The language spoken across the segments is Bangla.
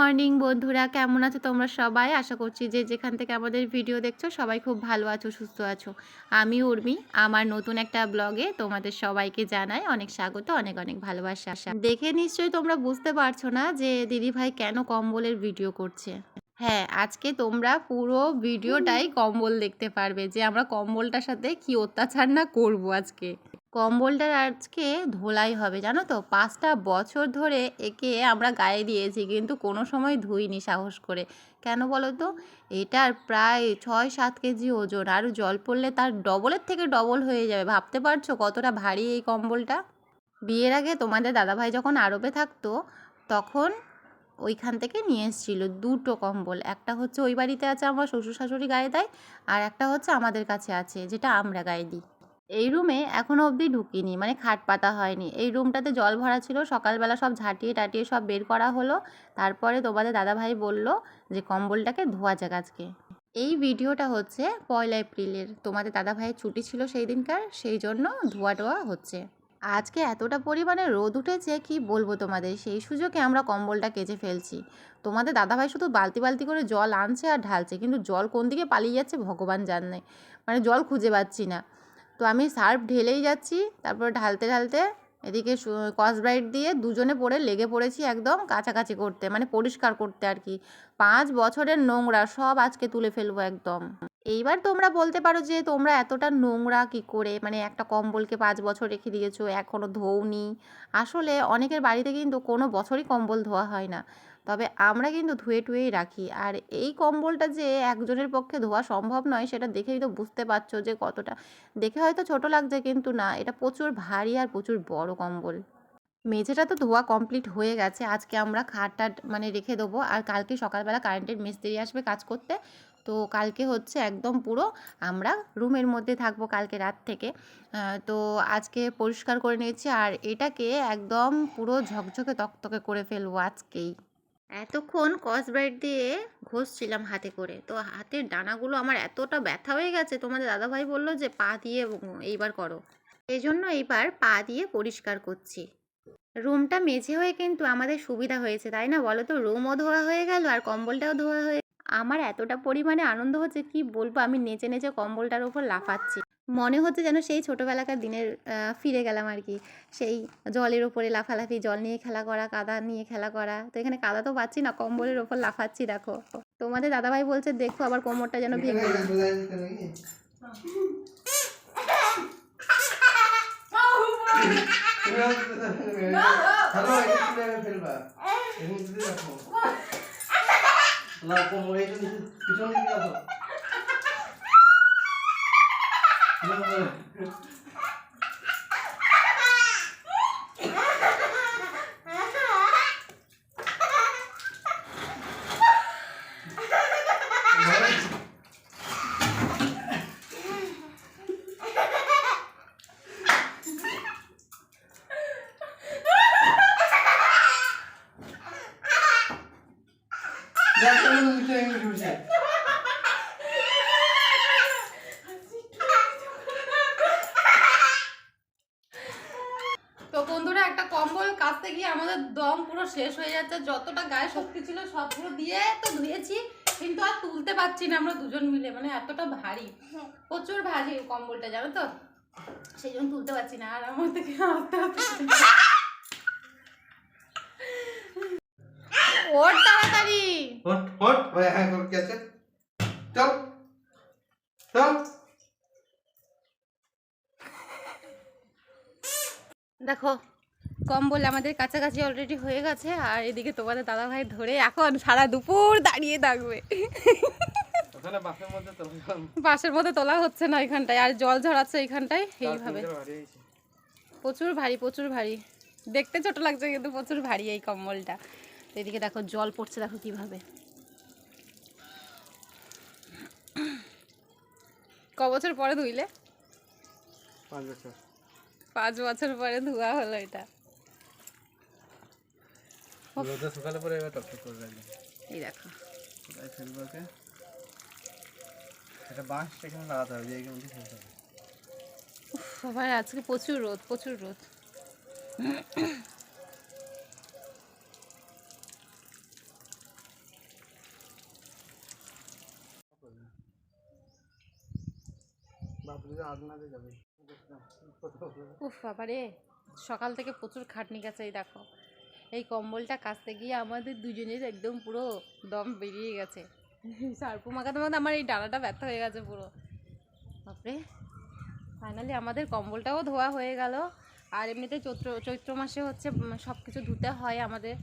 মর্নিং বন্ধুরা, কেমন আছো তোমরা সবাই? আশা করছি যে যেখান থেকে আমাদের ভিডিও দেখছো সবাই খুব ভালো আছো, সুস্থ আছো। আমি উর্মি, আমার নতুন একটা ব্লগে তোমাদের সবাইকে জানাই অনেক স্বাগত, অনেক অনেক ভালোবাসা। দেখে নিশ্চয়ই তোমরা বুঝতে পারছো না যে দিদিভাই কেন কম্বলের ভিডিও করছে। হ্যাঁ, আজকে তোমরা পুরো ভিডিওটাই কম্বল দেখতে পারবে যে আমরা কম্বলটার সাথে কি অত্যাচার না করবো আজকে। কম্বলটার আজকে ধোলাই হবে, জানো তো? 5টা বছর ধরে একে আমরা গায়ে দিয়েছি, কিন্তু কোনো সময় ধুইনি সাহস করে। কেন বলো তো? এটার প্রায় 6-7 কেজি ওজন, আর জল পড়লে তার ডবলের থেকে ডবল হয়ে যাবে। ভাবতে পারছো কতটা ভারী এই কম্বলটা? বিয়ের আগে তোমাদের দাদাভাই যখন আরবে থাকতো তখন ওইখান থেকে নিয়ে এসেছিল 2টো কম্বল। একটা হচ্ছে ওই বাড়িতে আছে, আমার শ্বশুর শাশুড়ি গায়ে দেয়, আর একটা হচ্ছে আমাদের কাছে আছে, যেটা আমরা গায়ে দিই। এই রুমে এখনো অবধি ঢুকিনি, মানে খাট পাতা হয়নি। এই রুমটাতে জল ভরা ছিল, সকালবেলা সব ঝাঁটিয়ে টাটিয়ে সব বের করা হলো। তারপরে তোমাদের দাদাভাই বলল যে কম্বলটাকে ধোয়া যাক আজকে। এই ভিডিওটা হচ্ছে 1 এপ্রিলের, তোমাদের দাদাভাইয়ের ছুটি ছিল সেই দিনকার, সেই জন্য ধোয়া টোয়া হচ্ছে। আজকে এতটা পরিমাণে রোদ উঠেছে কি বলবো তোমাদের, সেই সুযোগে আমরা কম্বলটা কেচে ফেলছি। তোমাদের দাদাভাই শুধু বালতি বালতি করে জল আনছে আর ঢালছে, কিন্তু জল কোন দিকে পালিয়ে যাচ্ছে ভগবান জানে, মানে জল খুঁজে পাচ্ছি না। তো আমি সার্ফ ঢেলেই যাচ্ছি, তারপর ঢালতে ঢালতে এদিকে স্কচব্রাইট দিয়ে দুজনে পড়ে লেগে পড়েছি একদম কাছাকাছি করতে, মানে পরিষ্কার করতে আর কি। 5 বছরের নোংরা সব আজকে তুলে ফেলবো একদম। এইবার তোমরা বলতে পারো যে তোমরা এতটা নোংরা কি করে, মানে একটা কম্বলকে 5 বছর রেখে দিয়েছো এখনও ধোওনি। আসলে অনেকের বাড়িতে কিন্তু কোনো বছরই কম্বল ধোয়া হয় না, তবে আমরা কিন্তু ধুয়ে টুয়েই রাখি। আর এই কম্বলটা যে একজনের পক্ষে ধোয়া সম্ভব নয় সেটা দেখেই তো বুঝতে পারছো যে কতটা। দেখে হয়তো ছোট লাগছে, কিন্তু না, এটা প্রচুর ভারী আর প্রচুর বড় কম্বল। মেঝেটা তো ধোয়া কমপ্লিট হয়ে গেছে, আজকে আমরা খাটটা মানে রেখে দেবো। আর কালকে সকালবেলা কারেন্টের মিস্ত্রি আসবে কাজ করতে, তো কালকে হচ্ছে একদম পুরো আমরা রুমের মধ্যে থাকবো কালকে রাত থেকে। তো আজকে পরিষ্কার করে নিয়েছি, আর এটাকে একদম পুরো ঝকঝকে তকতকে করে ফেলবো আজকেই। এতক্ষণ স্কচব্রাইট দিয়ে ঘষছিলাম হাতে করে, তো হাতের ডানাগুলো আমার এতটা ব্যথা হয়ে গেছে, তোমাদের দাদাভাই বললো যে পা দিয়ে এইবার করো, এই জন্য এইবার পা দিয়ে পরিষ্কার করছি। রুমটা মেঝে হয়ে কিন্তু আমাদের সুবিধা হয়েছে, তাই না বলো তো? রুমও ধোয়া হয়ে গেল আর কম্বলটাও ধোয়া হয়ে। আমার এতটা পরিমাণে আনন্দ হচ্ছে কি বলবো, আমি নেচে নেচে কম্বলটার উপর লাফাচ্ছি। মনে হচ্ছে যেন সেই ছোটোবেলাকার দিনের ফিরে গেলাম আর কি। সেই জলের ওপরে লাফালাফি, জল নিয়ে খেলা করা, কাদা নিয়ে খেলা করা। তো এখানে কাদা তো পাচ্ছি না, কম্বলের ওপর লাফাচ্ছি দেখো। তোমাদের দাদাভাই বলছে দেখো আবার কোমরটা যেন ভেঙে না। তো বন্ধুরা, একটা কম্বল কাচতে গিয়ে আমাদের দম পুরো শেষ হয়ে যাচ্ছে, যতটা গায়ে শক্তি ছিল সবগুলো দিয়ে তো ধুয়েছি, কিন্তু আর তুলতে পারছি না আমরা দুজন মিলে, মানে এতটা ভারী, প্রচুর ভারী কম্বলটা, জানো তো? সেই জন্য তুলতে পারছি না, আর আমার থেকে আস্তে আস্তে ওর তাড়াতাড়ি হট ওই হ্যাঁ করে কি আছে চল চল। দেখো কম্বল আমাদের কাছাকাছি অলরেডি হয়ে গেছে, আর এদিকে তোমাদের দাদাভাই ধরে এখন সারা দুপুর দাঁড়িয়ে থাকবে। ওখানে বাসের মধ্যে তোলা হচ্ছে না এখানটায়, আর জল ঝরাচ্ছে এইখানটায় এইভাবে। প্রচুর ভারী, প্রচুর ভারী, দেখতে ছোট লাগছে কিন্তু প্রচুর ভারী এই কম্বলটা। তো এদিকে দেখো জল পড়ছে, দেখো কিভাবে। ক বছর পরে ধুইলে? 5 বছর। 5 বছর পরে ধোয়া হলো এটা। রোদে শুকালে পরে এবার টকটক করে লাগবে। এই দেখো তাই ফেলবাকে এটা বাঁশ এখানে লাগাতে হবে, যে এখানে ফেলতে হবে। বাবা আজকে প্রচুর রোদ, প্রচুর রোদ। উফ বাবা রে, সকাল থেকে প্রচুর খাটনি গেছে। এই দেখো, এই কম্বলটা কাচতে গিয়ে আমাদের দুজনের একদম পুরো দম বেরিয়ে গেছে। সার্পু মাখাতে মাখাতে আমার এই ডানাটা ব্যথা হয়ে গেছে পুরো। বাপরে, ফাইনালি আমাদের কম্বলটাও ধোয়া হয়ে গেল। আর এমনিতে চৈত্র মাসে হচ্ছে সব কিছু ধুতে হয় আমাদের,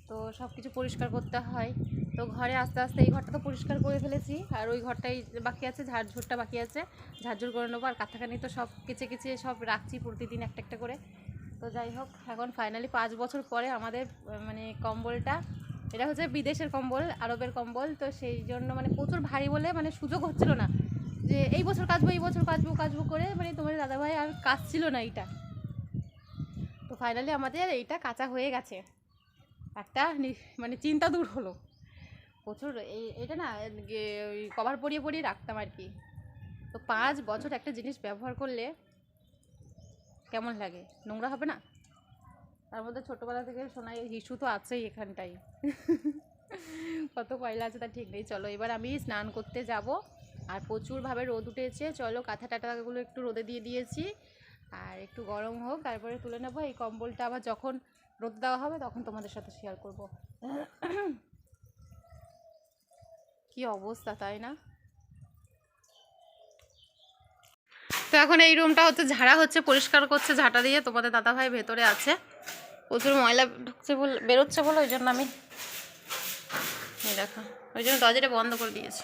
তো সব কিছু পরিষ্কার করতে হয়। তো ঘরে আস্তে আস্তে এই ঘরটা তো পরিষ্কার করে ফেলেছি, আর ওই ঘরটাই বাকি আছে, ঝাড়ঝুড়টা বাকি আছে, ঝাড়ঝুড় করে নেবো। আর কাছাকাছি তো সব কেচে সব রাখছি প্রতিদিন একটা একটা করে। তো যাই হোক, এখন ফাইনালি 5 বছর পরে আমাদের মানে কম্বলটা, এটা হচ্ছে বিদেশের কম্বল, আরবের কম্বল। তো সেই জন্য মানে প্রচুর ভারী বলে মানে সুযোগ হচ্ছিল না যে এই বছর কাচবো এই বছর কাচবো করে, মানে তোমার দাদাভাই আর কাচছিল না এইটা। তো ফাইনালি আমাদের এইটা কাঁচা হয়ে গেছে, একটা মানে চিন্তা দূর হলো। প্রচুর এটা না ওই কভার পরিয়ে রাখতাম আর কি। তো 5 বছর একটা জিনিস ব্যবহার করলে কেমন লাগে, নোংরা হবে না? তার মধ্যে ছোটোবেলা থেকে শোনাই হিসু তো আছেই এখানটাই। কত কয়লা আছে তা ঠিক নেই। চলো এবার আমি স্নান করতে যাব, আর প্রচুরভাবে রোদ উঠেছে। চলো কাঁথা টাটাগুলো একটু রোদে দিয়ে দিয়েছি, আর একটু গরম হোক, তারপরে তুলে নেবো। এই কম্বলটা আবার যখন রোদ দেওয়া হবে তখন তোমাদের সাথে শেয়ার করব। কি অবস্থা, তাই না? তো এখন এই রুমটা হচ্ছে ঝাড়া হচ্ছে, পরিষ্কার করছে ঝাঁটা দিয়ে। তোমাদের দাদাভাই ভেতরে আছে, প্রচুর ময়লা ঢুকছে বলে, বেরোচ্ছে বলে, ওই জন্য আমি এই দেখো, ওই জন্য দরজাটা বন্ধ করে দিয়েছি।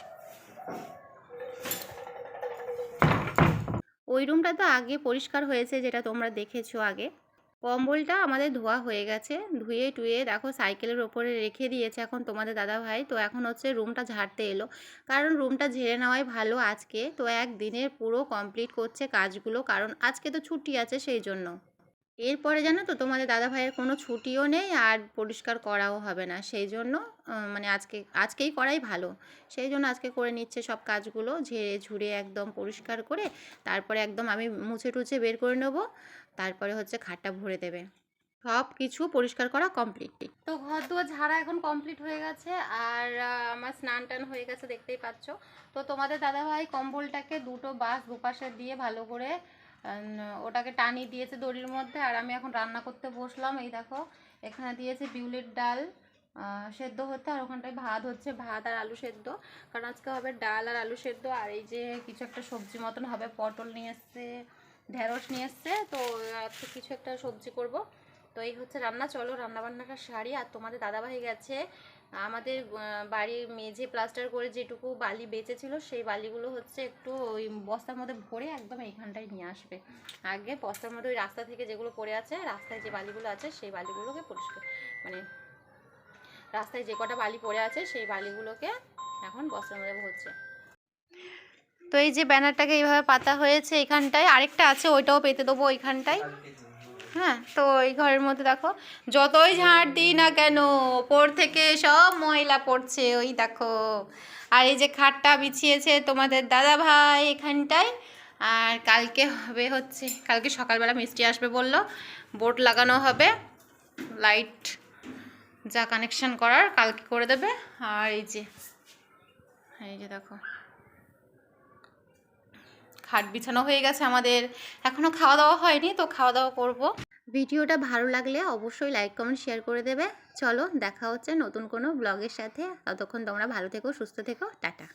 ওই রুমটা তো আগে পরিষ্কার হয়েছে, যেটা তোমরা দেখেছো আগে। কম্বলটা আমাদের ধোয়া হয়ে গেছে, ধুয়ে টুয়ে দেখো সাইকেলের ওপরে রেখে দিয়েছে এখন তোমাদের দাদাভাই। তো এখন হচ্ছে রুমটা ঝাড়তে এলো, কারণ রুমটা ঝেড়ে নেওয়াই ভালো আজকে। তো একদিনের পুরো কমপ্লিট করছে কাজগুলো, কারণ আজকে তো ছুটি আছে সেই জন্য। এরপরে জানো তো তোমাদের দাদাভাইয়ের কোনো ছুটিও নেই, আর পরিষ্কার করাও হবে না, সেই জন্য মানে আজকেই করাই ভালো। সেই জন্য আজকে করে নিচ্ছে সব কাজগুলো, ঝেড়ে ঝুড়ে একদম পরিষ্কার করে। তারপরে একদম আমি মুছে টুছে বের করে নেবো, তারপরে হচ্ছে খাটটা ভরে দেবে। সব কিছু পরিষ্কার করা কমপ্লিট। তো ঘর দুয়ার ঝাড়া এখন কমপ্লিট হয়ে গেছে, আর আমার স্নান টান হয়ে গেছে, দেখতেই পাচ্ছ। তো তোমাদের দাদাভাই কম্বলটাকে দুটো বাঁশ দুপাশে দিয়ে ভালো করে ওটাকে টানিয়ে দিয়েছে দড়ির মধ্যে। আর আমি এখন রান্না করতে বসলাম। এই দেখো, এখানে দিয়েছে বিউলির ডাল সেদ্ধ হতে, আর ওখানটায় ভাত হচ্ছে, ভাত আর আলু সেদ্ধ। কারণ আজকে হবে ডাল আর আলু সেদ্ধ, আর এই যে কিছু একটা সবজি মতন হবে, পটল নিয়ে এসছে, ঢেঁড়স নিয়ে এসছে। তো আজকে কিছু একটা সবজি করব। তো এই হচ্ছে রান্না। চলো রান্নাবান্নাটা সারি। আর তোমাদের দাদাভাই গেছে আমাদের বাড়ির মেঝে প্লাস্টার করে যেটুকু বালি বেঁচেছিল, সেই বালিগুলো হচ্ছে একটু ওই বস্তার মধ্যে ভরে একদম এইখানটায় নিয়ে আসবে। আগে বস্তার মধ্যে ওই রাস্তা থেকে যেগুলো পড়ে আছে, রাস্তায় যে বালিগুলো আছে সেই বালিগুলোকে পরিষ্কার, মানে রাস্তায় যে কটা বালি পড়ে আছে সেই বালিগুলোকে এখন বস্তার মধ্যে ভরছে। তো এই যে ব্যানারটাকে এইভাবে পাতা হয়েছে এখানটায়, আরেকটা আছে ওইটাও পেতে দেবো ওইখানটায়। হ্যাঁ, তো এই ঘরের মধ্যে দেখো যতই ঝাড় দিই না কেন ওপর থেকে সব ময়লা পড়ছে, ওই দেখো। আর এই যে খাটটা বিছিয়েছে তোমাদের দাদা ভাই এখানটায়। আর কালকে হবে হচ্ছে, কালকে সকালবেলা মিস্ত্রি আসবে বললো, বোর্ড লাগানো হবে, লাইট যা কানেকশন করার কালকে করে দেবে। আর এই যে দেখো খাট বিছানো হয়ে গেছে আমাদের, এখনও খাওয়া দাওয়া হয়নি, তো খাওয়া দাওয়া করবো। ভিডিওটা ভালো লাগলে অবশ্যই লাইক কমেন্ট শেয়ার করে দেবে। চলো দেখা হচ্ছে নতুন কোনো ব্লগের সাথে, ততক্ষণ তোমরা ভালো থেকো, সুস্থ থেকো, টাটা।